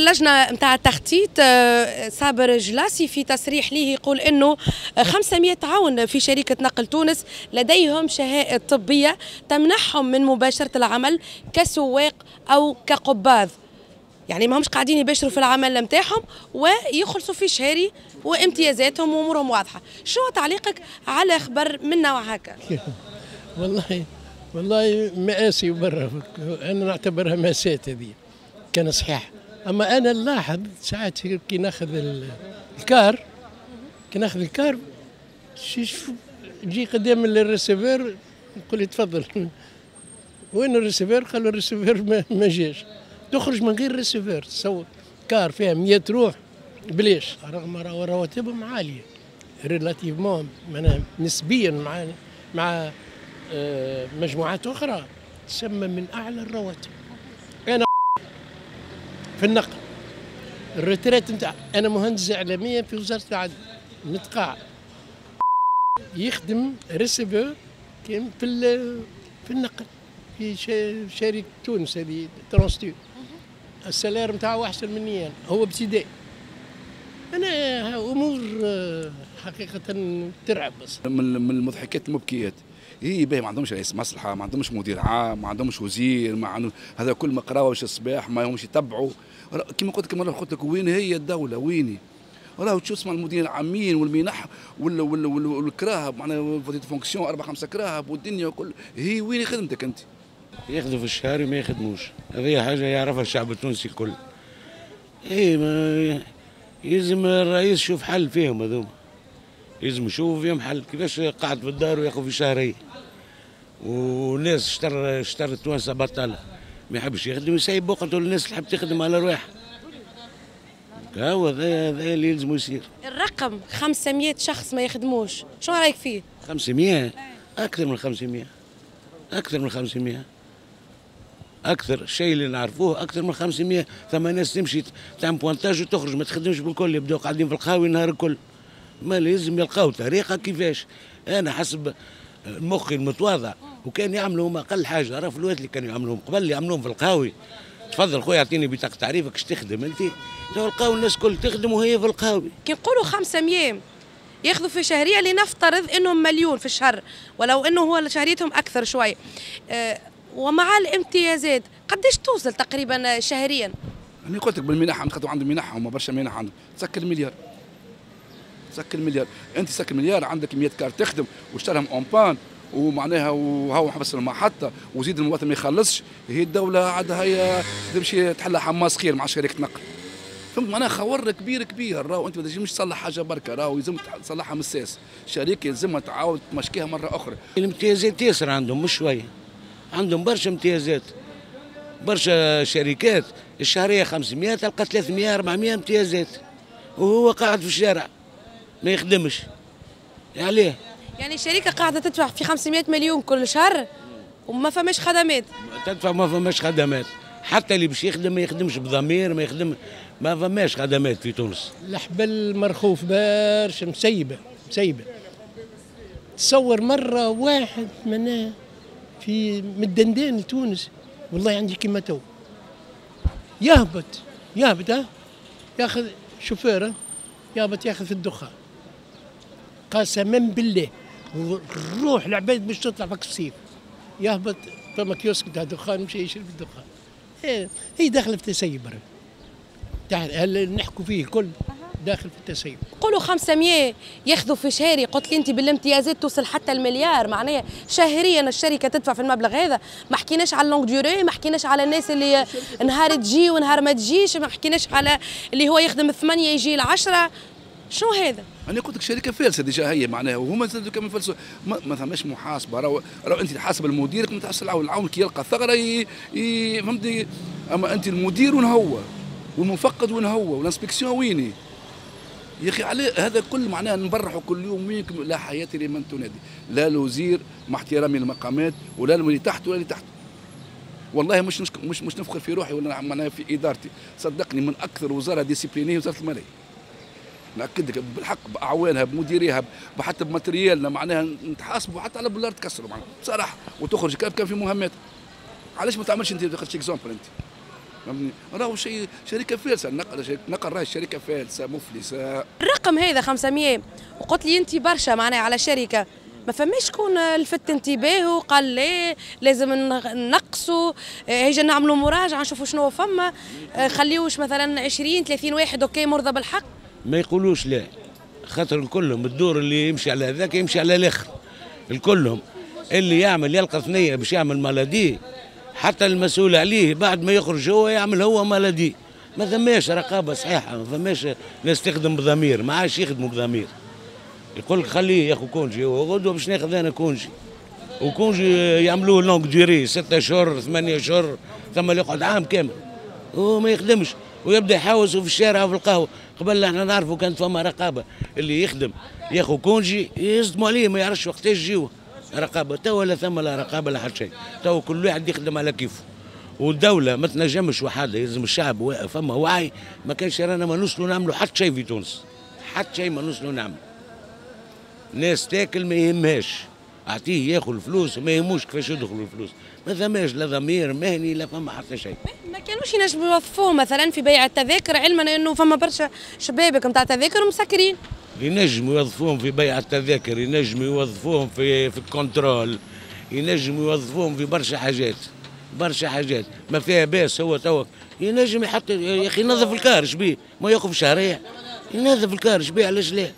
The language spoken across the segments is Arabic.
اللجنة نتاع التخطيط صابر جلاسي في تصريح ليه يقول انه 500 عون في شركة نقل تونس لديهم شهادة طبية تمنحهم من مباشرة العمل كسواق او كقباض، يعني ما همش قاعدين يباشروا في العمل نتاعهم ويخلصوا في شهري وامتيازاتهم وامورهم واضحة. شو تعليقك على خبر من نوع هكا؟ والله مآسي وبرا، انا نعتبرها مأساة هذه كان صحيح. اما انا نلاحظ ساعات كي ناخذ الكار يجي قدام الريسيفير يقول لي تفضل وين الريسيفير؟ قالوا الريسيفير ما جاش، تخرج من غير ريسيفير تصور كار فيها 100 روح بليش، رغم رواتبهم عاليه ريلاتيفمون نسبيا مع مجموعات اخرى تسمى من اعلى الرواتب. انا في النقل الريتريت نتاع انا مهندس اعلاميه في وزاره العدل متقاعد، يخدم ريسيفور في النقل في شركه تونس هذه ترانستيو، السالير نتاعو احسن مني انا، هو ابتدائي. انا امور حقيقه ترعب. بس من المضحكات المبكيات هي باهي، ما عندهمش رئيس مصلحه، ما عندهمش مدير عام، ما عندهمش وزير، ما عندهم هذا كل ما قراوه واش الصباح ما همش يتبعوا. كما قلت لك مره، قلت لك وين هي الدوله؟ ويني؟ راهو تشوف اسمع المديرين العامين والمنح والكراهب، معناها فوتيت فونكسيون 4 5 كراهب والدنيا وكل، هي وين خدمتك انت؟ ياخذوا في الشهر ما يخدموش، هذه حاجه يعرفها الشعب التونسي الكل. اي ما يلزم الرئيس يشوف حل فيهم هذوما، يلزم يشوف فيهم حل. كيفاش قاعد في الدار وياخذ في شهريه، والناس اشترت توانسه بطاله ما يحبش يخدم، يسيب وقته للناس اللي تحب تخدم على رواحها. هو هذا اللي يلزم يصير. الرقم 500 شخص ما يخدموش، شو رايك فيه؟ 500 اكثر من 500 اكثر من 500 اكثر الشيء اللي نعرفوه اكثر من 500. ثم ناس تمشي تعمل بوانتاج وتخرج ما تخدمش بالكل، يبداو قاعدين في القهاوي النهار الكل. ما لازم يلقاو طريقه كيفاش. انا حسب مخي المتواضع وكان يعملوا هما اقل حاجه، راه الفلوس اللي كانوا يعملوهم قبل يعملوهم في القهاوي. تفضل خويا اعطيني بطاقه تعريفك اش تخدم انت، لقاو الناس كل تخدم وهي في القهاوي. كي نقولوا 500 ياخذوا في شهريه لنفترض انهم مليون في الشهر، ولو انه هو شهريتهم اكثر شوي، ومع الامتيازات قداش توصل تقريبا شهريا؟ انا قلت لك بالمنح، خاطر عندهم منح، هما برشا منح عندهم، تسكر المليار. انت تسكر المليار، عندك 100 كار تخدم واشترهم اون بان ومعناها وهو حبس المحطه وزيد المواطن ما يخلصش، هي الدوله عادها هي تمشي تحلها حماس خير مع شركه نقل. فهمت معناها خور كبير. راهو انت ما تنجمش تصلح حاجه بركه، راهو يلزم تصلحها من الساس، الشركه يلزمها تعاود تمشكيها مره اخرى. الامتيازات ياسر عندهم مش شويه، عندهم برشا امتيازات، برشا شركات الشهريه 500 تلقى 300 400 امتيازات وهو قاعد في الشارع ما يخدمش. عليه؟ يعني الشركه قاعده تدفع في 500 مليون كل شهر وما فماش خدمات. تدفع ما فماش خدمات، حتى اللي باش يخدم ما يخدمش بضمير، ما فماش خدمات في تونس. الحبل مرخوف برشا، مسيبه. تصور مره واحد معناه في من الدندان لتونس، والله عندي كيما تو يهبط ياخذ شوفير، يهبط ياخذ في الدخان قسما بالله، روح العباد باش تطلع فك السيف، يهبط فما كيوسك تاع دخان مشي يشرب الدخان. هي داخله في التسيب، نحكوا فيه الكل داخل في التسيب. قولوا 500 ياخذوا في شهري، قلت لي انت بالامتيازات توصل حتى المليار، معناها شهريا الشركه تدفع في المبلغ هذا. ما حكيناش على اللونج ديوري، ما حكيناش على الناس اللي نهار تجي ونهار ما تجيش، ما حكيناش على اللي هو يخدم 8 يجي 10. شو هذا؟ انا قلت لك شركه فالسه ديجا هي معناها، وهما زادوا كمان فلسوا، ما ثماش محاسبه. راهو انت تحاسب المدير، ما تحاسب العون كي يلقى ثغره فهمتي. اما انت المدير وين هو؟ والمفقد وين هو؟ والانسبكسيون ويني؟ يا اخي عليه هذا كل معناها نبرحوا كل يوم وينكم. لا حياه لمن تنادي، لا الوزير مع احترامي للمقامات ولا اللي تحت ولا اللي تحت. والله مش نفخر في روحي ولا معناها في ادارتي، صدقني من اكثر وزاره ديسيبلينيه وزاره الماليه. ناكد لك بالحق باعوانها بمديريها حتى بماتريالنا، معناها نتحاسبوا حتى على بولار تكسروا معناها بصراحه، وتخرج كان في مهمات. علاش ما تعملش انت؟ تاخذ اكزومبل انت فهمتني؟ راهو شيء شركه فالسه، نقل راهي شركه فالسه مفلسه. الرقم هذا 500 وقلت لي انت برشا معناها على شركه، ما فماش شكون لفت انتباهه وقال لي لازم نقصوا، هيجا نعملوا مراجعه نشوفوا شنو فما، خليوش مثلا 20 30 واحد اوكي مرضى بالحق؟ ما يقولوش لا، خاطر الكلهم الدور اللي يمشي على هذاك يمشي على الاخر، الكلهم اللي يعمل يلقى ثنيه باش يعمل مالادي، حتى المسؤول عليه بعد ما يخرج هو يعمل هو مالادي. ما ثماش رقابه صحيحه، ما ثماش ناس تخدم بضمير، ما عادش يخدموا بضمير. يقول لك خليه ياخذ كونجي، هو غدوه باش ناخذ انا كونجي، وكونجي يعملوه لونج ديري 6 اشهر 8 اشهر، ثم اللي يقعد عام كامل هو ما يخدمش ويبدا يحاوسوا في الشارع وفي القهوه. قبل احنا نعرفوا كانت فما رقابه، اللي يخدم ياخذ كونجي يصدموا عليه ما يعرفش وقتاش يجيوه رقابه. تو ولا ثم لا رقابه لا حتى شيء، تو كل واحد يخدم على كيفه، والدوله ما تنجمش وحدها، لازم الشعب واقف فما وعي. ما كانش رانا ما نوصلوا نعملوا حتى شيء في تونس، حتى شيء ما نوصلوا نعملوا. ناس تاكل ما يهمهاش، اعطيه ياخذ الفلوس وما يهموش كيفاش يدخلوا الفلوس، ما ثماش لا ضمير مهني لا فما حتى شيء. ما كانوش ينجموا يوظفوهم مثلا في بيع التذاكر، علما انه فما برشا شبابك نتاع تذاكر مسكرين. ينجموا يوظفوهم في بيع التذاكر، ينجموا يوظفوهم في الكنترول، ينجموا يوظفوهم في برشا حاجات، برشا حاجات ما فيها باس. هو توك ينجم يحط يا اخي ينظف الكار شبيه، ما ياخذ شهريه ينظف الكار شبيه، علاش لا؟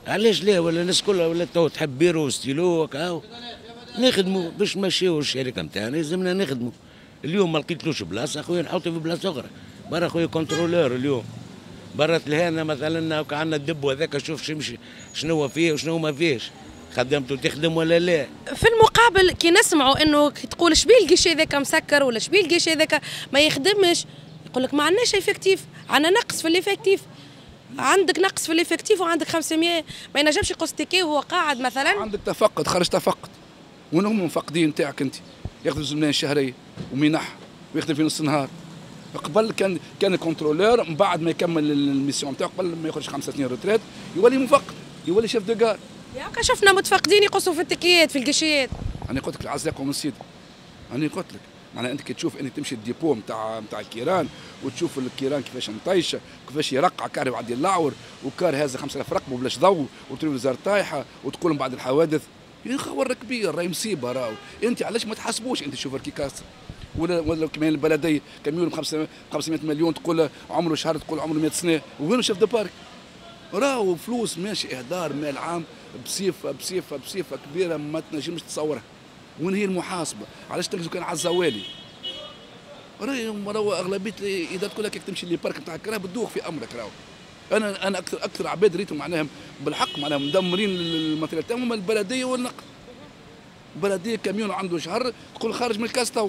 علاش لا؟ ولا الناس كلها ولا تو تحب بيرو وستيلو هكا نخدموا باش نمشيو الشركه نتاعنا، لازمنا نخدموا. اليوم ما لقيتلوش بلاصه اخويا نحطه في بلاصه اخرى، برا اخويا كنترولور اليوم برا تلهانا مثلا هكا عندنا الدب هذاك شوف شنو فيه وشنو ما فيهش، خدمته تخدم ولا لا؟ في المقابل كي نسمعوا انه تقول شبيه القش هذاك مسكر ولا شبيه القش هذاك ما يخدمش، يقول لك ما عندناش افكتيف، عندنا نقص في الافكتيف. عندك نقص في الافكتيف وعندك 500 ما ينجمش يقصتكي وهو قاعد مثلا. عندك تفقد، خرج تفقد، وين هم المفقدين نتاعك انت؟ ياخذوا زملاء شهريه ومنح ويخدم في نص النهار. قبل كان كونترولور، من بعد ما يكمل الميسيون نتاعو قبل ما يخرج 5 سنين روتريت يولي مفقد، يولي شيف دو كار. ياك شفنا متفقدين يقصوا في التكيات في القشيات. انا قلت لك العزاق ومن انا قلت لك معناها انت كي تشوف انك تمشي الديبو نتاع الكيران وتشوف الكيران كيفاش مطيشه، كيفاش يرقع كار يعدي اللعور، وكار هذا 5000 رقبه بلاش ضوء وتلفزيون طايحه وتقول من بعد الحوادث يا خبر كبير راهي مصيبه. راهو انت علاش ما تحاسبوش انت شوفر كي كاسر ولا كمان البلديه كميون ب 500 مليون تقول عمره شهر، تقول عمره 100 سنه، وين شاف دو بارك؟ راهو فلوس ماشي اهدار مال عام بصفه كبيره ما تنجمش تصورها. وين هي المحاسبه؟ علاش تنجزوا كان على الزوالي؟ راهو اغلبيه اذا تقول لك تمشي للبارك نتاع الكراه بتدوخ في امرك. راهو انا اكثر عباد ريتهم معناهم بالحق معناهم مدمرين الماتيريال تاعهم البلديه والنقل. البلديه كاميون عنده شهر تقول خارج من الكاس تو.